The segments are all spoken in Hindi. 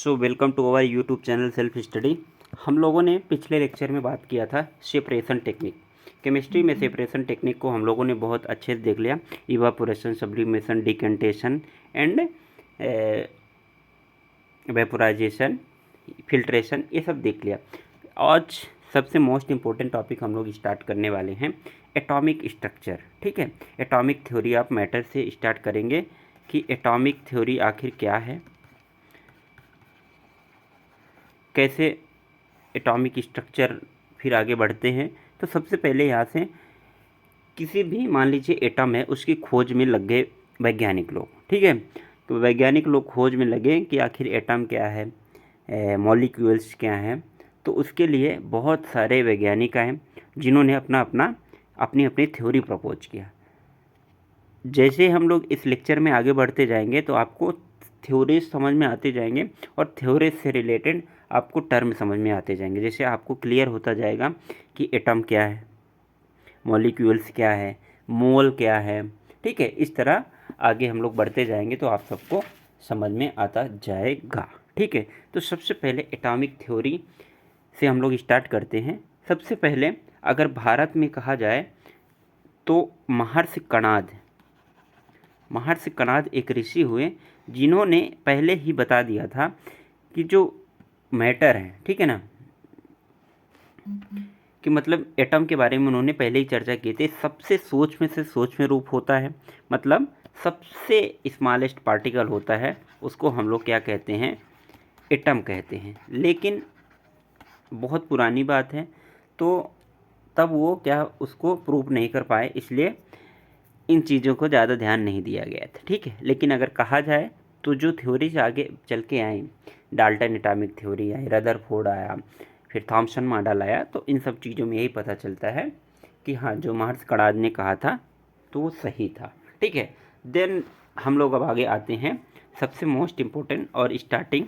Welcome to our YouTube channel self study. हम लोगों ने पिछले लेक्चर में बात किया था सेपरेशन टेक्निक। केमिस्ट्री में सेपरेशन टेक्निक को हम लोगों ने बहुत अच्छे से देख लिया। Evaporation, sublimation, decantation and vaporization, filtration, ये सब देख लिया। आज सबसे मोस्ट इम्पोर्टेंट टॉपिक हम लोग स्टार्ट करने वाले हैं एटॉमिक स्ट्रक्चर। ठीक है, एटॉमिक थ्योरी ऑफ मैटर से स्टार्ट करेंगे कि एटॉमिक थ्योरी आखिर क्या है, कैसे एटॉमिक स्ट्रक्चर, फिर आगे बढ़ते हैं। तो सबसे पहले यहाँ से किसी भी, मान लीजिए एटम है, उसकी खोज में लग गए वैज्ञानिक लोग। ठीक है, तो वैज्ञानिक लोग खोज में लगे कि आखिर एटम क्या है, मॉलिक्यूल्स क्या हैं। तो उसके लिए बहुत सारे वैज्ञानिक आए जिन्होंने अपनी अपनी थ्योरी प्रपोज किया। जैसे हम लोग इस लेक्चर में आगे बढ़ते जाएंगे तो आपको थ्योरीज समझ में आते जाएंगे और थ्योरीज से रिलेटेड आपको टर्म समझ में आते जाएंगे। जैसे आपको क्लियर होता जाएगा कि एटम क्या है, मॉलिक्यूल्स क्या है, मोल क्या है। ठीक है, इस तरह आगे हम लोग बढ़ते जाएंगे तो आप सबको समझ में आता जाएगा। ठीक है, तो सबसे पहले एटॉमिक थ्योरी से हम लोग स्टार्ट करते हैं। सबसे पहले अगर भारत में कहा जाए तो महर्षि कणाद एक ऋषि हुए जिन्होंने पहले ही बता दिया था कि जो मैटर है, ठीक है ना, कि मतलब एटम के बारे में उन्होंने पहले ही चर्चा की थी। सबसे सूक्ष्म से सूक्ष्म रूप होता है, मतलब सबसे स्मॉलेस्ट पार्टिकल होता है, उसको हम लोग क्या कहते हैं, एटम कहते हैं। लेकिन बहुत पुरानी बात है, तो तब वो क्या उसको प्रूव नहीं कर पाए, इसलिए इन चीज़ों को ज़्यादा ध्यान नहीं दिया गया था। ठीक है, लेकिन अगर कहा जाए तो जो थ्योरीज आगे चल के आई, डाल्टन एटॉमिक थ्योरी आई, रदरफोर्ड आया, फिर थॉमसन मॉडल आया, तो इन सब चीज़ों में यही पता चलता है कि हाँ, जो महर्षि कणाद ने कहा था तो वो सही था। ठीक है, देन हम लोग अब आगे आते हैं सबसे मोस्ट इम्पोर्टेंट और starting,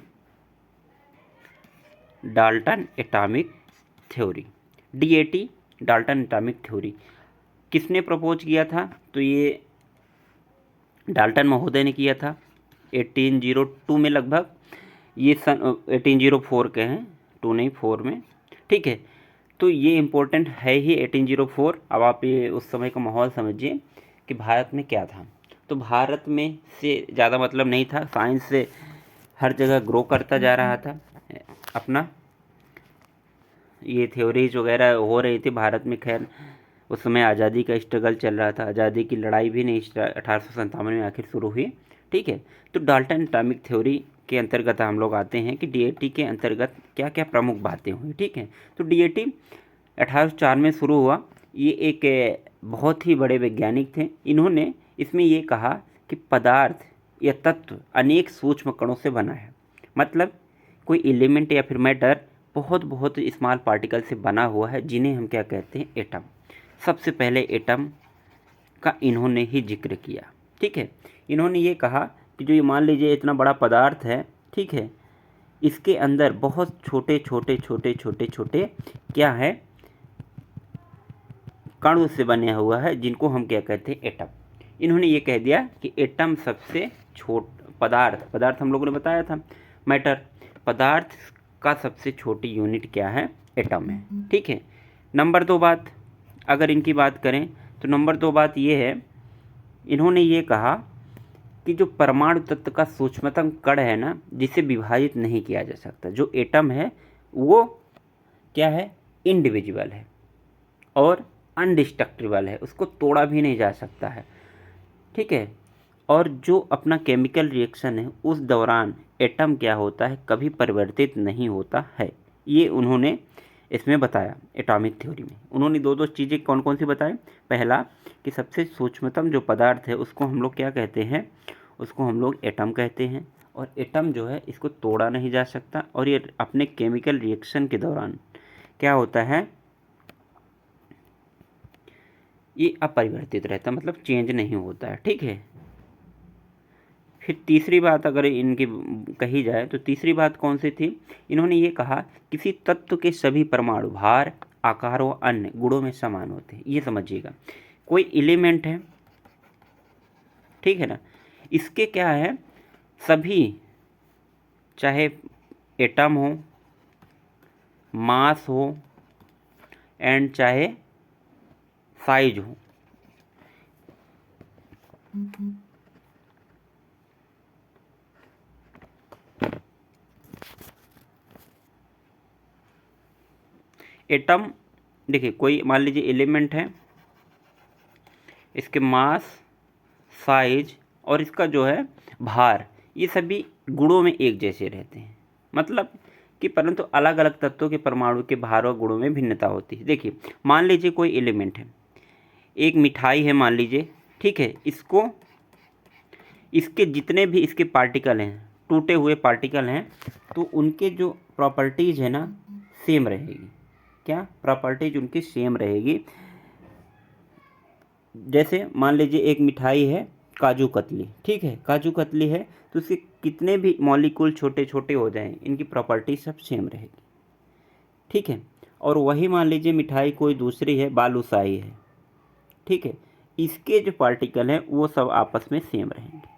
Dalton atomic theory, DAT, Dalton atomic theory किसने प्रपोज किया था? तो ये डाल्टन महोदय ने किया था 1802 में लगभग। ये सन 1804 के हैं, 2 नहीं 4 में। ठीक है, तो ये इम्पोर्टेंट है ही 1804। अब आप ये उस समय का माहौल समझिए कि भारत में क्या था। तो भारत में से ज़्यादा मतलब नहीं था, साइंस से हर जगह ग्रो करता जा रहा था अपना, ये थ्योरीज वगैरह हो रही थी भारत में। खैर उस समय आज़ादी का स्ट्रगल चल रहा था, आज़ादी की लड़ाई भी नहीं 1857 में आखिर शुरू हुई। ठीक है, तो डाल्टन एटॉमिक थ्योरी के अंतर्गत हम लोग आते हैं कि DAT के अंतर्गत क्या क्या प्रमुख बातें हुई। ठीक है, तो DAT 1804 में शुरू हुआ। ये एक बहुत ही बड़े वैज्ञानिक थे। इन्होंने इसमें ये कहा कि पदार्थ या तत्व अनेक सूक्ष्म कणों से बना है, मतलब कोई एलिमेंट या फिर मैटर बहुत बहुत स्मॉल पार्टिकल से बना हुआ है, जिन्हें हम क्या कहते हैं, एटम। सबसे पहले एटम का इन्होंने ही जिक्र किया। ठीक है, इन्होंने ये कहा कि जो ये मान लीजिए इतना बड़ा पदार्थ है, ठीक है, इसके अंदर बहुत छोटे छोटे छोटे छोटे छोटे क्या है, कणों से बने हुआ है, जिनको हम क्या कहते हैं, एटम। इन्होंने ये कह दिया कि एटम सबसे पदार्थ हम लोगों ने बताया था मैटर, पदार्थ का सबसे छोटी यूनिट क्या है, एटम है। ठीक है, नंबर 2 बात अगर इनकी बात करें तो नंबर 2 बात ये है, इन्होंने ये कहा कि जो परमाणु तत्व का सूक्ष्मतम कण है ना, जिसे विभाजित नहीं किया जा सकता, जो एटम है वो क्या है, इंडिविजुअल है और अनडिस्ट्रक्टिबल है, उसको तोड़ा भी नहीं जा सकता है। ठीक है, और जो अपना केमिकल रिएक्शन है उस दौरान एटम क्या होता है, कभी परिवर्तित नहीं होता है। ये उन्होंने इसमें बताया एटॉमिक थ्योरी में। उन्होंने दो चीज़ें कौन कौन सी बताई? पहला कि सबसे सूक्ष्मतम जो पदार्थ है उसको हम लोग क्या कहते हैं, उसको हम लोग एटम कहते हैं, और एटम जो है इसको तोड़ा नहीं जा सकता, और ये अपने केमिकल रिएक्शन के दौरान क्या होता है, ये अपरिवर्तित रहता, मतलब चेंज नहीं होता है। ठीक है, फिर तीसरी बात अगर इनकी कही जाए तो तीसरी बात कौन सी थी? इन्होंने ये कहा किसी तत्व के सभी परमाणु भार, आकार व अन्य गुणों में समान होते हैं। ये समझिएगा, कोई एलिमेंट है, ठीक है ना, इसके क्या है, सभी, चाहे एटम हो, मास हो एंड चाहे साइज हो, एटम देखिए कोई मान लीजिए एलिमेंट है, इसके मास, साइज और इसका जो है भार, ये सभी गुणों में एक जैसे रहते हैं। मतलब कि परंतु अलग अलग तत्वों के परमाणु के भार और गुणों में भिन्नता होती है। देखिए मान लीजिए कोई एलिमेंट है, एक मिठाई है मान लीजिए, ठीक है, इसको इसके जितने भी इसके पार्टिकल हैं, टूटे हुए पार्टिकल हैं, तो उनके जो प्रॉपर्टीज़ है ना सेम रहेगी। क्या प्रॉपर्टीज उनकी सेम रहेगी। जैसे मान लीजिए एक मिठाई है काजू कतली, ठीक है, काजू कतली है तो उसके कितने भी मॉलिक्यूल छोटे छोटे हो जाएं, इनकी प्रॉपर्टी सब सेम रहेगी, ठीक है। और वही मान लीजिए मिठाई कोई दूसरी है, बालूशाही है, ठीक है, इसके जो पार्टिकल हैं वो सब आपस में सेम रहेंगे।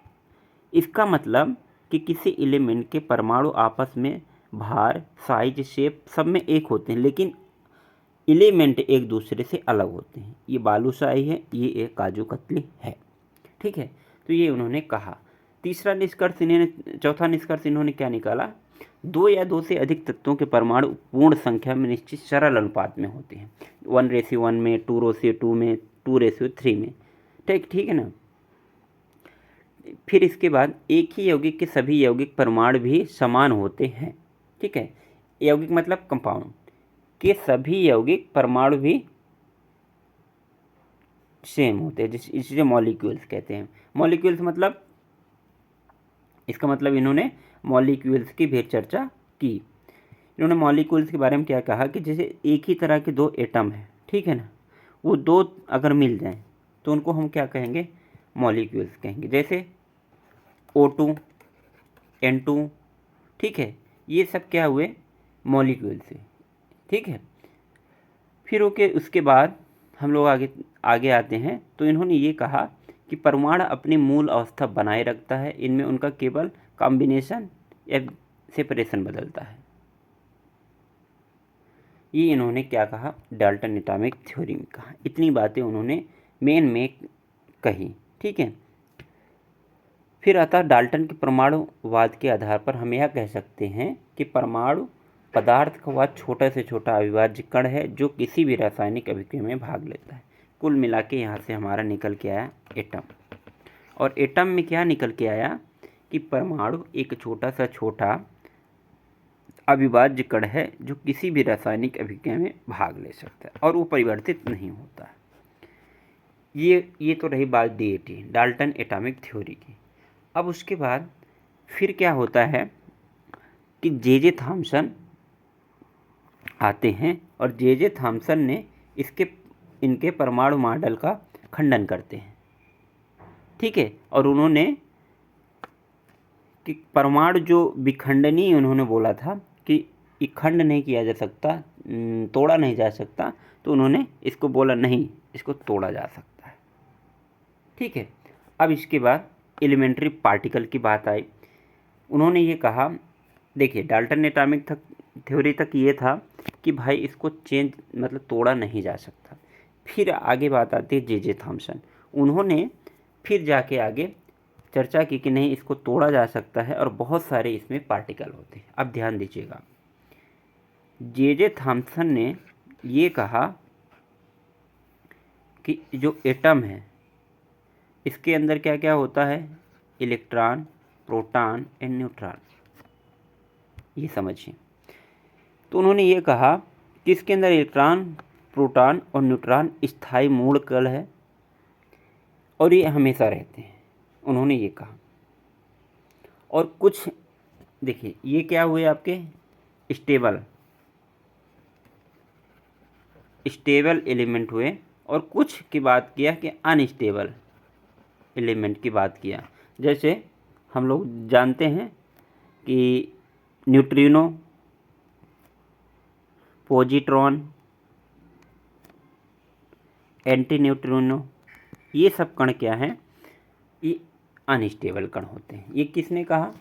इसका मतलब कि किसी एलिमेंट के परमाणु आपस में भार, साइज, शेप सब में एक होते हैं, लेकिन एलिमेंट एक दूसरे से अलग होते हैं। ये बालूशाही है, ये एक काजू कतली है, ठीक है। तो ये उन्होंने कहा। तीसरा निष्कर्ष इन्होंने, चौथा निष्कर्ष इन्होंने क्या निकाला, दो या दो से अधिक तत्वों के परमाणु पूर्ण संख्या में निश्चित सरल अनुपात में होते हैं, 1:1 में, 2:2 में, 2:3 में, ठीक है ना। फिर इसके बाद एक ही यौगिक के सभी यौगिक परमाणु भी समान होते हैं, ठीक है। यौगिक मतलब कंपाउंड के सभी यौगिक परमाणु भी सेम होते हैं, जिसे मॉलिक्यूल्स कहते हैं। मॉलिक्यूल्स मतलब, इसका मतलब इन्होंने मॉलिक्यूल्स की भी चर्चा की। इन्होंने मॉलिक्यूल्स के बारे में क्या कहा कि जैसे एक ही तरह के दो एटम है, ठीक है ना, वो दो अगर मिल जाएं तो उनको हम क्या कहेंगे, मॉलिक्यूल्स कहेंगे। जैसे O2, N2, ठीक है, ये सब क्या हुए, मॉलिक्यूल्स से, ठीक है। फिर ओके, उसके बाद हम लोग आगे आते हैं। तो इन्होंने ये कहा कि परमाणु अपनी मूल अवस्था बनाए रखता है, इनमें उनका केवल कॉम्बिनेशन या सेपरेशन बदलता है। ये इन्होंने क्या कहा, डाल्टन एटॉमिक थ्योरी में कहा। इतनी बातें उन्होंने मेन में कही, ठीक है। फिर आता डाल्टन के परमाणुवाद के आधार पर हम यह कह सकते हैं कि परमाणु पदार्थ का वह छोटा से छोटा अविभाज्य कण है जो किसी भी रासायनिक अभिक्रिया में भाग लेता है। कुल मिला के यहाँ से हमारा निकल के आया एटम। और एटम में क्या निकल के आया कि परमाणु एक छोटा सा छोटा अविभाज्य कण है जो किसी भी रासायनिक अभिक्रिया में भाग ले सकता है और वो परिवर्तित नहीं होता है। ये तो रही बात DAT, डाल्टन एटॉमिक थ्योरी की। अब उसके बाद फिर क्या होता है कि J.J. थॉमसन आते हैं और J.J. थॉमसन ने इनके परमाणु मॉडल का खंडन करते हैं, ठीक है। और उन्होंने कि परमाणु जो विखंडनीय, उन्होंने बोला था कि ये खंड नहीं किया जा सकता, तोड़ा नहीं जा सकता, तो उन्होंने इसको बोला नहीं, इसको तोड़ा जा सकता है, ठीक है। अब इसके बाद एलिमेंट्री पार्टिकल की बात आई। उन्होंने ये कहा, देखिए डाल्टन एटॉमिक थ्योरी तक ये था कि भाई इसको चेंज मतलब तोड़ा नहीं जा सकता। फिर आगे बात आती है J.J. थॉमसन। उन्होंने फिर जाके आगे चर्चा की कि नहीं, इसको तोड़ा जा सकता है और बहुत सारे इसमें पार्टिकल होते हैं। अब ध्यान दीजिएगा, J.J. थॉमसन ने ये कहा कि जो एटम है इसके अंदर क्या क्या होता है, इलेक्ट्रॉन, प्रोटॉन एंड न्यूट्रॉन, ये समझिए। तो उन्होंने ये कहा कि इसके अंदर इलेक्ट्रॉन, प्रोटॉन और न्यूट्रॉन स्थायी मूल कण है और ये हमेशा रहते हैं, उन्होंने ये कहा। और कुछ देखिए ये क्या हुए आपके स्टेबल एलिमेंट हुए, और कुछ की बात किया कि अनस्टेबल एलिमेंट की बात किया। जैसे हम लोग जानते हैं कि न्यूट्रिनो, पॉजिट्रॉन, एंटी न्यूट्रिनो, ये सब कण क्या हैं, ये अनस्टेबल कण होते हैं। ये किसने कहा,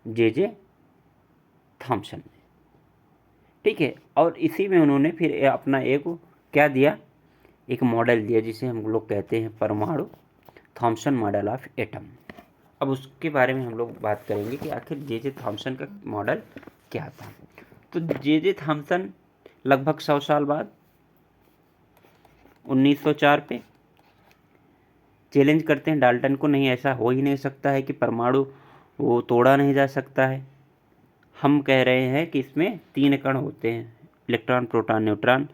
J.J. थॉमसन ने, ठीक है। और इसी में उन्होंने फिर अपना एक क्या दिया, एक मॉडल दिया जिसे हम लोग कहते हैं परमाणु, थॉमसन मॉडल ऑफ एटम। अब उसके बारे में हम लोग बात करेंगे कि आखिर जे थॉमसन का मॉडल क्या था। तो जे थॉमसन लगभग 100 साल बाद 1904 पे चैलेंज करते हैं डाल्टन को, नहीं ऐसा हो ही नहीं सकता है कि परमाणु वो तोड़ा नहीं जा सकता है। हम कह रहे हैं कि इसमें 3 कण होते हैं, इलेक्ट्रॉन प्रोटॉन न्यूट्रॉन,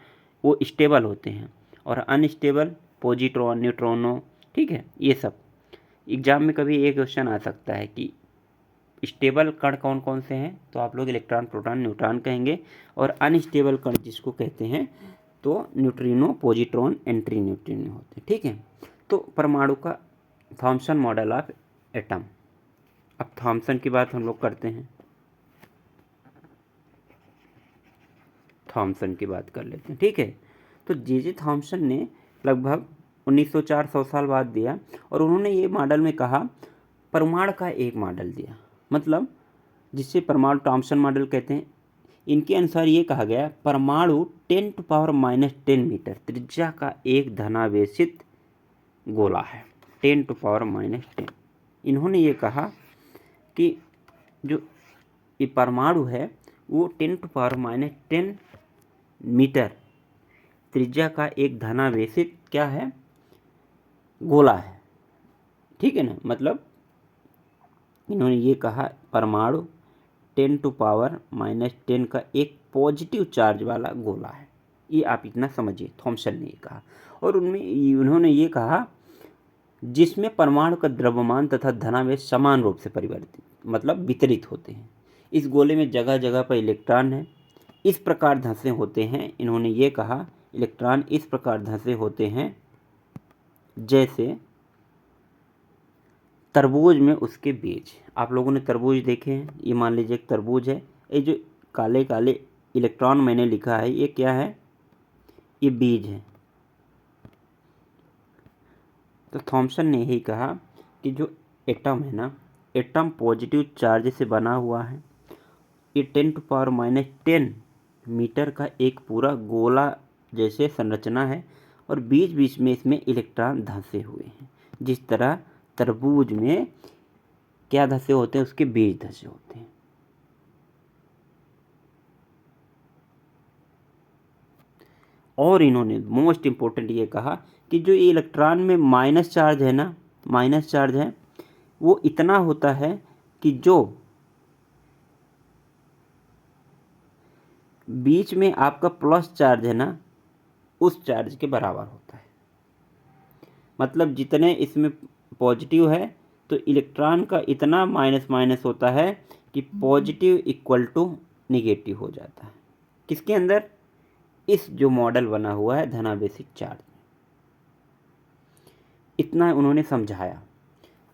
वो स्टेबल होते हैं, और अनस्टेबल पॉजिट्रॉन न्यूट्रॉनो, ठीक है। ये सब एग्जाम में कभी एक क्वेश्चन आ सकता है कि स्टेबल कण कौन कौन से हैं, तो आप लोग इलेक्ट्रॉन प्रोटॉन न्यूट्रॉन कहेंगे, और अनस्टेबल कण जिसको कहते हैं तो न्यूट्रिनो पॉजिट्रॉन एंटी न्यूट्रिनो होते हैं, ठीक है। तो परमाणु का थॉमसन मॉडल ऑफ एटम। अब थॉमसन की बात हम लोग करते हैं, थॉमसन की बात कर लेते हैं, ठीक है। तो जे थॉमसन ने लगभग 1904 100 साल बाद दिया, और उन्होंने ये मॉडल में कहा, परमाणु का एक मॉडल दिया, मतलब जिसे परमाणु थॉमसन मॉडल कहते हैं। इनके अनुसार ये कहा गया परमाणु 10⁻⁻10 मीटर त्रिज्या का एक धनावेशित गोला है, 10⁻⁻10। इन्होंने ये कहा कि जो ये परमाणु है वो 10⁻⁻10 मीटर त्रिज्या का एक धनावेशित क्या है, गोला है, ठीक है ना। मतलब इन्होंने ये कहा परमाणु 10⁻⁻10 का एक पॉजिटिव चार्ज वाला गोला है, ये आप इतना समझिए, थॉमसन ने ये कहा। और उनमें उन्होंने ये कहा जिसमें परमाणु का द्रव्यमान तथा धनावेश समान रूप से परिवर्तित मतलब वितरित होते हैं। इस गोले में जगह जगह पर इलेक्ट्रॉन है, इस प्रकार धंसे होते हैं। इन्होंने ये कहा इलेक्ट्रॉन इस प्रकार धंसे होते हैं जैसे तरबूज में उसके बीज। आप लोगों ने तरबूज देखे हैं, ये मान लीजिए एक तरबूज है, ये जो काले काले इलेक्ट्रॉन मैंने लिखा है ये क्या है, ये बीज है। तो थॉमसन ने यही कहा कि जो एटम है ना, एटम पॉजिटिव चार्ज से बना हुआ है, ये 10⁻⁻10 मीटर का एक पूरा गोला जैसे संरचना है, और बीच बीच में इसमें इलेक्ट्रॉन धंसे हुए हैं। जिस तरह तरबूज में क्या धंसे होते हैं, उसके बीज धंसे होते हैं। और इन्होंने मोस्ट इम्पोर्टेंट ये कहा कि जो ये इलेक्ट्रॉन में माइनस चार्ज है ना, माइनस चार्ज है, वो इतना होता है कि जो बीच में आपका प्लस चार्ज है ना, उस चार्ज के बराबर होता है। मतलब जितने इसमें पॉजिटिव है तो इलेक्ट्रॉन का इतना माइनस माइनस होता है कि पॉजिटिव इक्वल टू निगेटिव हो जाता है। किसके अंदर, इस जो मॉडल बना हुआ है धनावेशित चार्ज, इतना उन्होंने समझाया।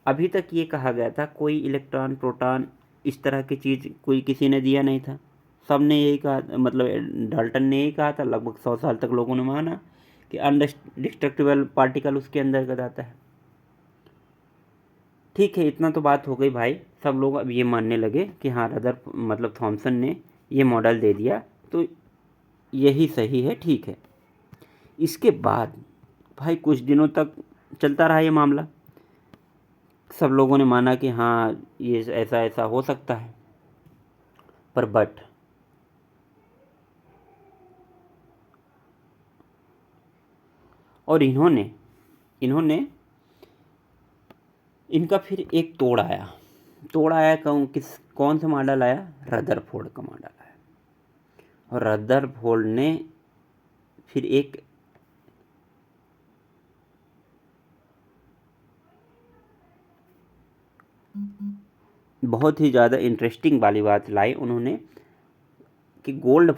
अभी तक ये कहा गया था कोई इलेक्ट्रॉन प्रोटॉन इस तरह की चीज़ कोई किसी ने दिया नहीं था, सबने यही कहा, मतलब डाल्टन ने यही कहा था। लगभग 100 साल तक लोगों ने माना कि अनडिस्ट्रक्टिबल पार्टिकल उसके अंदर आता है, ठीक है। इतना तो बात हो गई भाई, सब लोग अब ये मानने लगे कि हाँ मतलब थॉमसन ने ये मॉडल दे दिया तो यही सही है, ठीक है। इसके बाद भाई कुछ दिनों तक चलता रहा ये मामला, सब लोगों ने माना कि हाँ ये ऐसा ऐसा हो सकता है, पर बट और इन्होंने इनका फिर एक तोड़ आया कौन सा मॉडल आया, रदरफोर्ड का मॉडल आया। और रदरफोर्ड ने फिर एक बहुत ही ज़्यादा इंटरेस्टिंग वाली बात लाई उन्होंने कि गोल्ड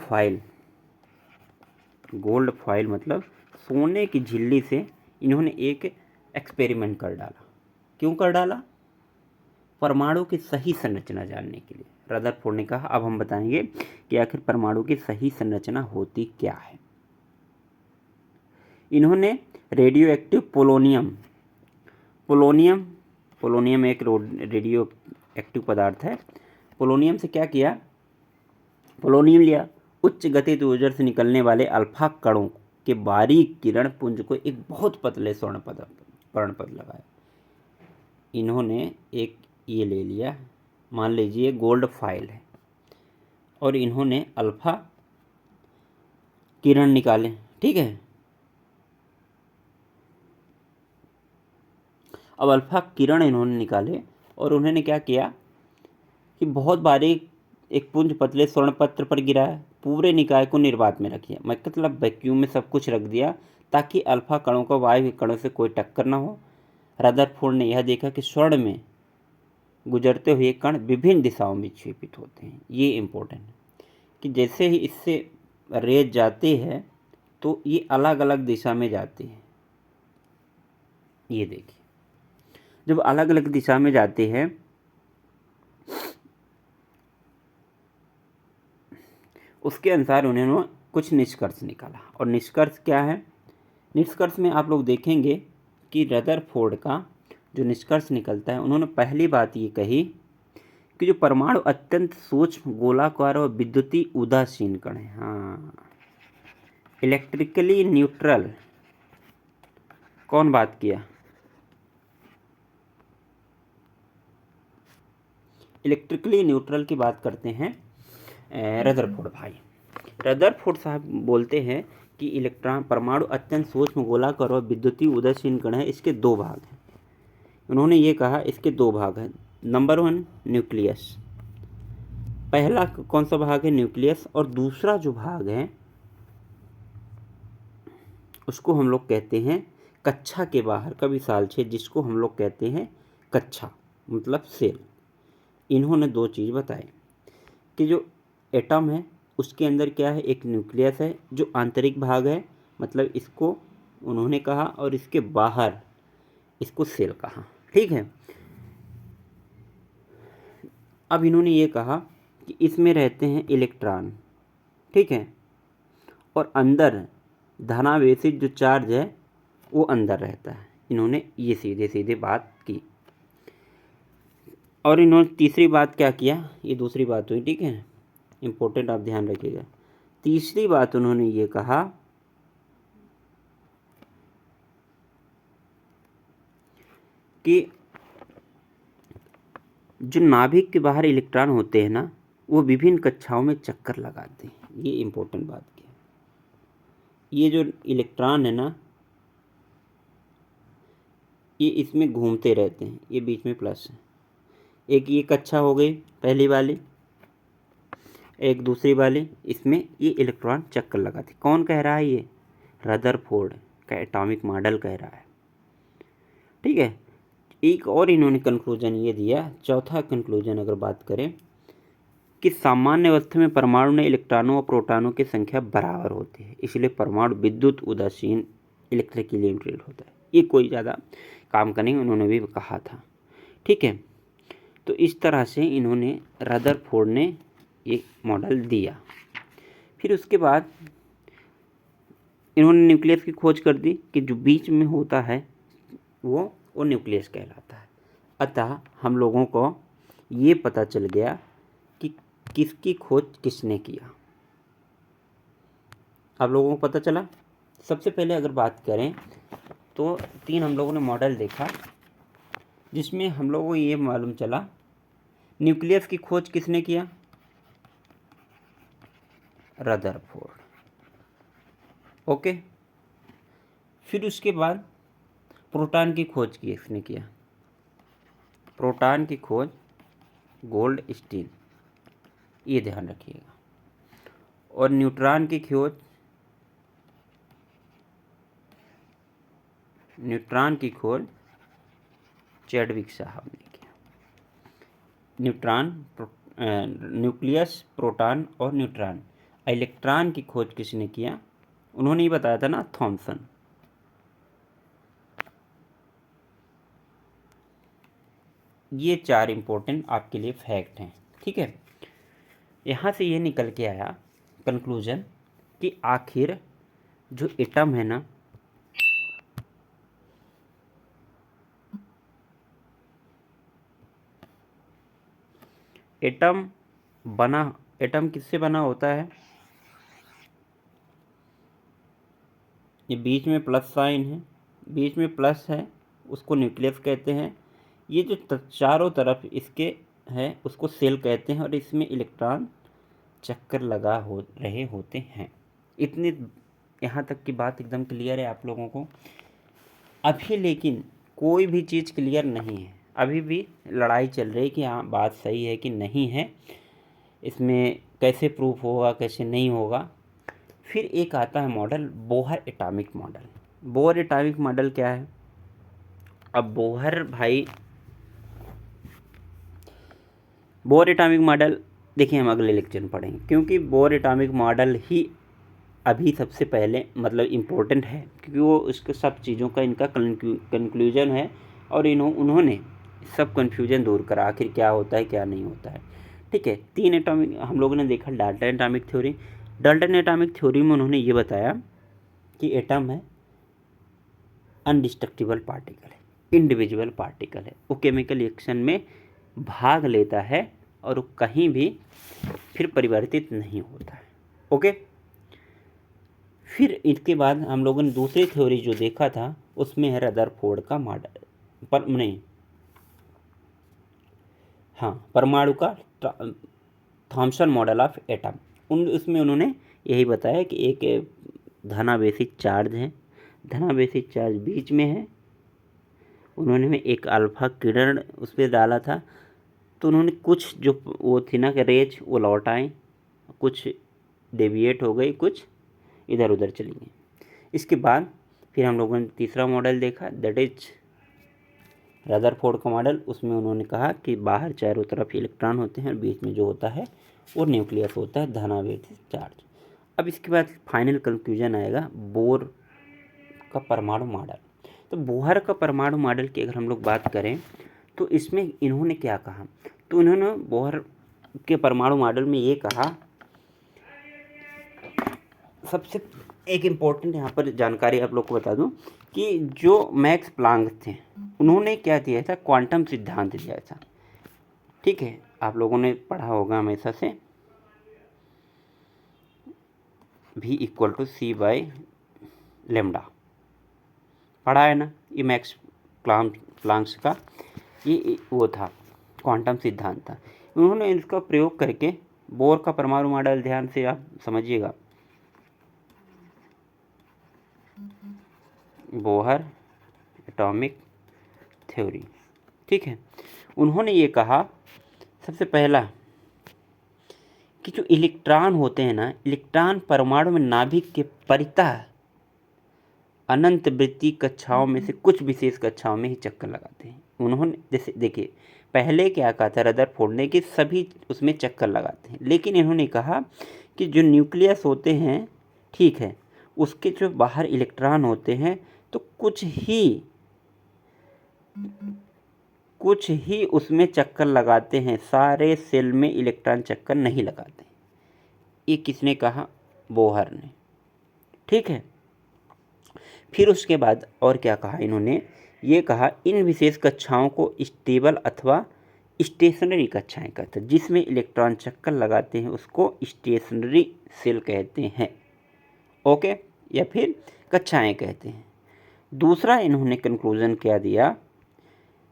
फॉइल मतलब सोने की झिल्ली से इन्होंने एक एक्सपेरिमेंट कर डाला। क्यों कर डाला, परमाणु की सही संरचना जानने के लिए। रदरफोर्ड ने कहा अब हम बताएंगे कि आखिर परमाणु की सही संरचना होती क्या है। इन्होंने रेडियो एक्टिव पोलोनियम एक रेडियो एक्टिव पदार्थ है। पोलोनियम से क्या किया, पोलोनियम लिया। उच्च गतिज ऊर्जा से निकलने वाले अल्फा कणों के बारीक किरण पुंज को एक बहुत पतले पर्णपद लगाया। इन्होंने एक ये ले लिया, मान लीजिए गोल्ड फॉइल है, और इन्होंने अल्फा किरण निकाले, ठीक है। अब अल्फा किरण इन्होंने निकाले और उन्होंने क्या किया कि बहुत बारीक एक पुंज पतले स्वर्ण पत्र पर गिराया, पूरे निकाय को निर्वात में रखिए, मतलब वैक्यूम में सब कुछ रख दिया ताकि अल्फा कणों को वायु कणों से कोई टक्कर ना हो। रदरफोर्ड ने यह देखा कि स्वर्ण में गुजरते हुए कण विभिन्न दिशाओं में विक्षेपित होते हैं। ये इम्पोर्टेंट है कि जैसे ही इससे रेज जाती है तो ये अलग अलग दिशा में जाती है। ये देखिए, जब अलग अलग दिशा में जाती है उसके अनुसार उन्होंने कुछ निष्कर्ष निकाला। और निष्कर्ष क्या है? निष्कर्ष में आप लोग देखेंगे कि रदरफोर्ड का जो निष्कर्ष निकलता है, उन्होंने पहली बात ये कही कि जो परमाणु अत्यंत सूक्ष्म गोलाकार और विद्युतीय उदासीन कण है, हाँ, इलेक्ट्रिकली न्यूट्रल। कौन बात किया? इलेक्ट्रिकली न्यूट्रल की बात करते हैं रदरफोर्ड भाई। रदरफोर्ड साहब बोलते हैं कि इलेक्ट्रॉन परमाणु अत्यंत सूक्ष्म गोलाकार और विद्युतीय उदासीन कण है, इसके दो भाग हैं। उन्होंने ये कहा इसके दो भाग हैं। नंबर 1 न्यूक्लियस, पहला कौन सा भाग है? न्यूक्लियस। और दूसरा जो भाग है उसको हम लोग कहते हैं कक्षा के बाहर का विशाल छेद, जिसको हम लोग कहते हैं कक्षा, मतलब सेल। इन्होंने दो चीज़ बताए कि जो एटम है उसके अंदर क्या है, एक न्यूक्लियस है जो आंतरिक भाग है, मतलब इसको उन्होंने कहा, और इसके बाहर इसको सेल कहा, ठीक है। अब इन्होंने ये कहा कि इसमें रहते हैं इलेक्ट्रॉन, ठीक है, और अंदर धनावेशित जो चार्ज है वो अंदर रहता है। इन्होंने ये सीधे सीधे बात की। और इन्होंने तीसरी बात क्या किया, ये दूसरी बात हुई, ठीक है, इम्पोर्टेंट, आप ध्यान रखिएगा। तीसरी बात उन्होंने ये कहा कि जो नाभिक के बाहर इलेक्ट्रॉन होते हैं ना, वो विभिन्न कक्षाओं में चक्कर लगाते हैं। ये इम्पोर्टेंट बात की। ये जो इलेक्ट्रॉन है ना, ये इसमें घूमते रहते हैं, ये बीच में प्लस है। एक ये कक्षा हो गई पहली वाली, एक दूसरी वाली, इसमें ये इलेक्ट्रॉन चक्कर लगाते। कौन कह रहा है? ये रदरफोर्ड का एटॉमिक मॉडल कह रहा है, ठीक है। एक और इन्होंने कंक्लूजन ये दिया, चौथा कंक्लूजन अगर बात करें, कि सामान्य अवस्था में परमाणु में इलेक्ट्रॉनों और प्रोटॉनों की संख्या बराबर होती है, इसलिए परमाणु विद्युत उदासीन इलेक्ट्रिकली न्यूट्रल होता है। ये कोई ज़्यादा काम का नहीं, उन्होंने भी कहा था, ठीक है। तो इस तरह से इन्होंने रदरफोर्ड ने एक मॉडल दिया। फिर उसके बाद इन्होंने न्यूक्लियस की खोज कर दी कि जो बीच में होता है वो न्यूक्लियस कहलाता है। अतः हम लोगों को ये पता चल गया कि किसकी खोज किसने किया। आप लोगों को पता चला। सबसे पहले अगर बात करें तो 3 हम लोगों ने मॉडल देखा, जिसमें हम लोगों को ये मालूम चला न्यूक्लियस की खोज किसने किया? Rutherford, okay. फिर उसके बाद प्रोटॉन की खोज किसने किया? प्रोटॉन की खोज गोल्डस्टीन, ये ध्यान रखिएगा। और न्यूट्रॉन की खोज चैडविक साहब ने किया। न्यूक्लियस, प्रोटॉन और न्यूट्रॉन। इलेक्ट्रॉन की खोज किसने किया? उन्होंने ही बताया था ना, थॉमसन। ये 4 इंपॉर्टेंट आपके लिए फैक्ट हैं, ठीक है। यहाँ से ये निकल के आया कंक्लूजन कि आखिर जो एटम है ना, एटम बना एटम किससे बना होता है? ये बीच में प्लस साइन है, बीच में प्लस है, उसको न्यूक्लियस कहते हैं। ये जो चारों तरफ इसके है उसको सेल कहते हैं, और इसमें इलेक्ट्रॉन चक्कर लगा हो रहे होते हैं। इतनी यहाँ तक की बात एकदम क्लियर है आप लोगों को। अभी लेकिन कोई भी चीज़ क्लियर नहीं है, अभी भी लड़ाई चल रही है कि हाँ बात सही है कि नहीं है, इसमें कैसे प्रूफ होगा कैसे नहीं होगा। फिर एक आता है model Bohr atomic model. Bohr atomic model क्या है? अब बोहर भाई, बोहर एटॉमिक मॉडल देखिए हम अगले लेक्चर में पढ़ेंगे, क्योंकि बोहर एटॉमिक मॉडल ही अभी सबसे पहले मतलब इम्पोर्टेंट है, क्योंकि वो उसके सब चीज़ों का इनका कंक्लूजन है, और उन्होंने सब कन्फ्यूजन दूर करा आखिर क्या होता है क्या नहीं होता है। ठीक है, 3 एटॉमिक हम लोगों ने देखा। Dalton atomic theory, Dalton atomic theory में उन्होंने ये बताया कि एटम है अनडिस्ट्रक्टिबल पार्टिकल है, इंडिविजुअल पार्टिकल है, वो केमिकल रिएक्शन में भाग लेता है और वो कहीं भी फिर परिवर्तित नहीं होता है। ओके, फिर इसके बाद हम लोगों ने दूसरी थ्योरी जो देखा था उसमें है रदरफोर्ड का मॉडल, पर नहीं, हाँ, परमाणु का थॉमसन मॉडल ऑफ एटम। उसमें उन्होंने यही बताया कि एक धनावेशित चार्ज है, धनावेशित चार्ज बीच में है, उन्होंने में एक अल्फा किरण उस पर डाला था, तो उन्होंने कुछ जो वो थी ना कि रेज वो लौट आए, कुछ डेविएट हो गई, कुछ इधर उधर चली गई। इसके बाद फिर हम लोगों ने तीसरा मॉडल देखा, दैट इज रदरफोर्ड का मॉडल। उसमें उन्होंने कहा कि बाहर चारों तरफ इलेक्ट्रॉन होते हैं और बीच में जो होता है वो न्यूक्लियस होता है, धनावेशित चार्ज। अब इसके बाद फाइनल कंक्लूजन आएगा बोर का परमाणु मॉडल। तो बोहर का परमाणु मॉडल की अगर हम लोग बात करें तो इसमें इन्होंने क्या कहा, तो इन्होंने बोहर के परमाणु मॉडल में ये कहा, सबसे एक इम्पोर्टेंट यहाँ पर जानकारी आप लोग को बता दूं कि जो मैक्स प्लांक थे उन्होंने क्या दिया था, क्वांटम सिद्धांत दिया था। ठीक है, आप लोगों ने पढ़ा होगा हमेशा से V = c/λ, पढ़ा है ना, ये मैक्स प्लांक्स का ये वो था, क्वांटम सिद्धांत था। उन्होंने इसका प्रयोग करके बोर का परमाणु मॉडल, ध्यान से आप समझिएगा, बोहर एटॉमिक थ्योरी। ठीक है, उन्होंने ये कहा सबसे पहला कि जो इलेक्ट्रॉन होते हैं ना, इलेक्ट्रॉन परमाणु में नाभिक के परितः अनंत वृत्तीय कक्षाओं में से कुछ विशेष कक्षाओं में ही चक्कर लगाते हैं। उन्होंने जैसे देखिए पहले क्या कहा था रदरफोर्ड ने कि सभी उसमें चक्कर लगाते हैं, लेकिन इन्होंने कहा कि जो न्यूक्लियस होते हैं, ठीक है, उसके जो बाहर इलेक्ट्रॉन होते हैं तो कुछ ही उसमें चक्कर लगाते हैं, सारे सेल में इलेक्ट्रॉन चक्कर नहीं लगाते। ये किसने कहा? बोहर ने। ठीक है, फिर उसके बाद और क्या कहा इन्होंने, ये कहा इन विशेष कक्षाओं को स्टेबल अथवा स्टेशनरी कक्षाएं कहते हैं, जिसमें इलेक्ट्रॉन चक्कर लगाते हैं उसको स्टेशनरी सेल कहते हैं। ओके, या फिर कक्षाएं कहते हैं। दूसरा इन्होंने कंक्लूजन क्या दिया,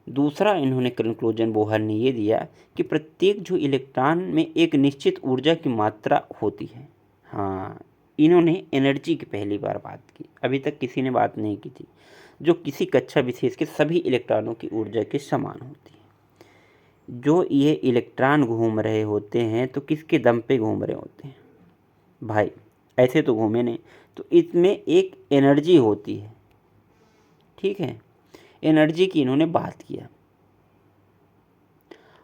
दूसरा इन्होंने कंक्लूजन बोहर ने ये दिया कि प्रत्येक जो इलेक्ट्रॉन में एक निश्चित ऊर्जा की मात्रा होती है। हाँ, इन्होंने एनर्जी की पहली बार बात की, अभी तक किसी ने बात नहीं की थी, जो किसी कक्षा विशेष के सभी इलेक्ट्रॉनों की ऊर्जा के समान होती है। जो ये इलेक्ट्रॉन घूम रहे होते हैं तो किसके दम पे घूम रहे होते हैं भाई, ऐसे तो घूमे नहीं, तो इसमें एक एनर्जी होती है। ठीक है, एनर्जी की इन्होंने बात किया,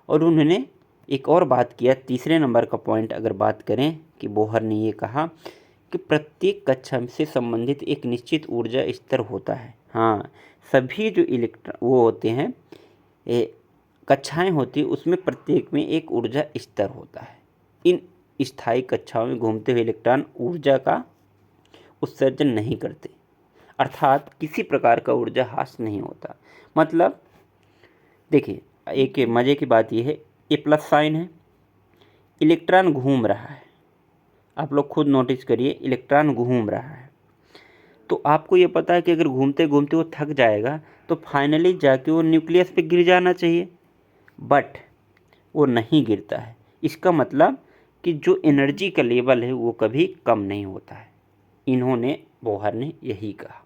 और उन्होंने एक और बात किया, तीसरे नंबर का पॉइंट अगर बात करें कि बोहर ने ये कहा कि प्रत्येक कक्षा से संबंधित एक निश्चित ऊर्जा स्तर होता है। हाँ, सभी जो इलेक्ट्रॉन वो होते हैं कक्षाएं होती है, उसमें प्रत्येक में एक ऊर्जा स्तर होता है। इन स्थायी कक्षाओं में घूमते हुए इलेक्ट्रॉन ऊर्जा का उत्सर्जन नहीं करते, अर्थात किसी प्रकार का ऊर्जा ह्रास नहीं होता। मतलब देखिए एक मज़े की बात यह है, ये प्लस साइन है, इलेक्ट्रॉन घूम रहा है, आप लोग खुद नोटिस करिए, इलेक्ट्रॉन घूम रहा है। तो आपको ये पता है कि अगर घूमते घूमते वो थक जाएगा तो फाइनली जाके वो न्यूक्लियस पे गिर जाना चाहिए, बट वो नहीं गिरता है। इसका मतलब कि जो एनर्जी का लेवल है वो कभी कम नहीं होता है। इन्होंने, बोहर ने यही कहा।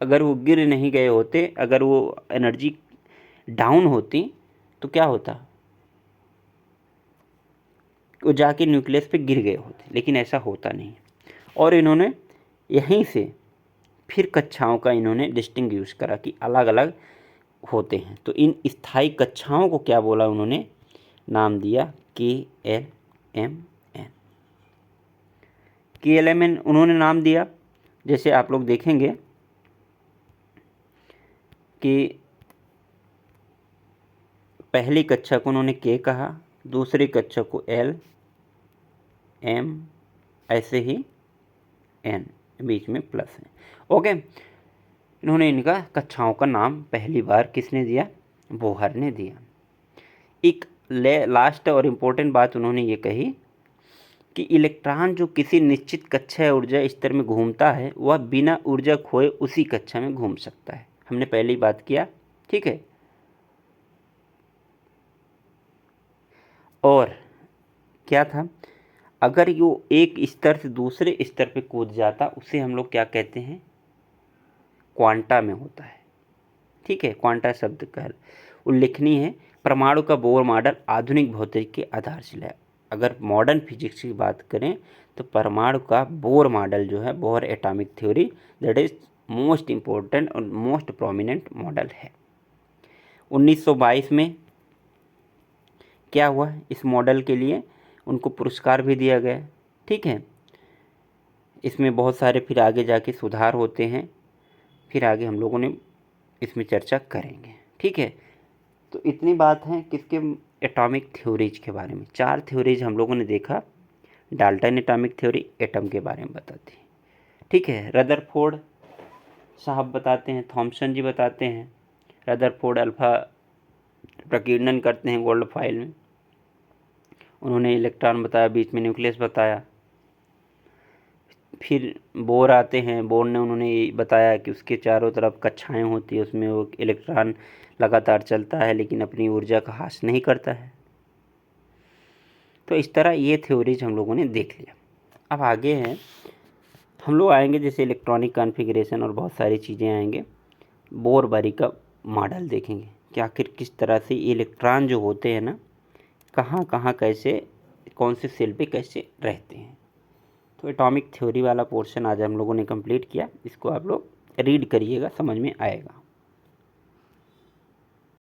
अगर वो गिर नहीं गए होते, अगर वो एनर्जी डाउन होती तो क्या होता, वो जाके न्यूक्लियस पे गिर गए होते, लेकिन ऐसा होता नहीं। और इन्होंने यहीं से फिर कक्षाओं का इन्होंने डिस्टिंग्विश करा कि अलग अलग होते हैं। तो इन स्थायी कक्षाओं को क्या बोला उन्होंने, नाम दिया KLMN। KLMN उन्होंने नाम दिया। जैसे आप लोग देखेंगे कि पहली कक्षा को उन्होंने K कहा, दूसरी कक्षा को L, M, ऐसे ही N, बीच में प्लस है। ओके, इन्होंने इनका कक्षाओं का नाम पहली बार किसने दिया, बोहर ने दिया। एक लास्ट और इम्पोर्टेंट बात उन्होंने ये कही कि इलेक्ट्रॉन जो किसी निश्चित कक्षा या ऊर्जा स्तर में घूमता है वह बिना ऊर्जा खोए उसी कक्षा में घूम सकता है। हमने पहली बात किया, ठीक है। और क्या था, अगर यो एक स्तर से दूसरे स्तर पे कूद जाता उसे हम लोग क्या कहते हैं, क्वांटा में होता है, ठीक है। क्वांटा शब्द का उल्लेखनीय है। परमाणु का बोर मॉडल आधुनिक भौतिकी की आधारशिला है। अगर मॉडर्न फिजिक्स की बात करें तो परमाणु का बोर मॉडल जो है, bore atomic theory, that is most important और मोस्ट प्रोमिनेंट मॉडल है। 1922 में क्या हुआ, इस मॉडल के लिए उनको पुरस्कार भी दिया गया, ठीक है। इसमें बहुत सारे फिर आगे जाके सुधार होते हैं, फिर आगे हम लोगों ने इसमें चर्चा करेंगे, ठीक है। तो इतनी बात है किसके, एटॉमिक थ्योरीज के बारे में। 4 थ्योरीज हम लोगों ने देखा। डाल्टन एटॉमिक थ्योरी एटम के बारे में बताती है, ठीक है। रदरफोर्ड साहब बताते हैं, थॉमसन जी बताते हैं। रदरफोर्ड अल्फा प्रकीर्णन करते हैं गोल्ड फाइल में, उन्होंने इलेक्ट्रॉन बताया, बीच में न्यूक्लियस बताया। फिर बोर आते हैं, बोर ने उन्होंने ये बताया कि उसके चारों तरफ कक्षाएं होती है, उसमें वो इलेक्ट्रॉन लगातार चलता है लेकिन अपनी ऊर्जा का ह्रास नहीं करता है। तो इस तरह ये थ्योरीज हम लोगों ने देख लिया। अब आगे हैं, हम लोग आएंगे जैसे इलेक्ट्रॉनिक कॉन्फ़िगरेशन और बहुत सारी चीज़ें आएंगे। बोर बारी का मॉडल देखेंगे कि आखिर किस तरह से इलेक्ट्रॉन जो होते हैं ना, कहाँ कहाँ कैसे, कौन से सेल पे कैसे रहते हैं। तो एटॉमिक थ्योरी वाला पोर्शन आज हम लोगों ने कंप्लीट किया। इसको आप लोग रीड करिएगा, समझ में आएगा।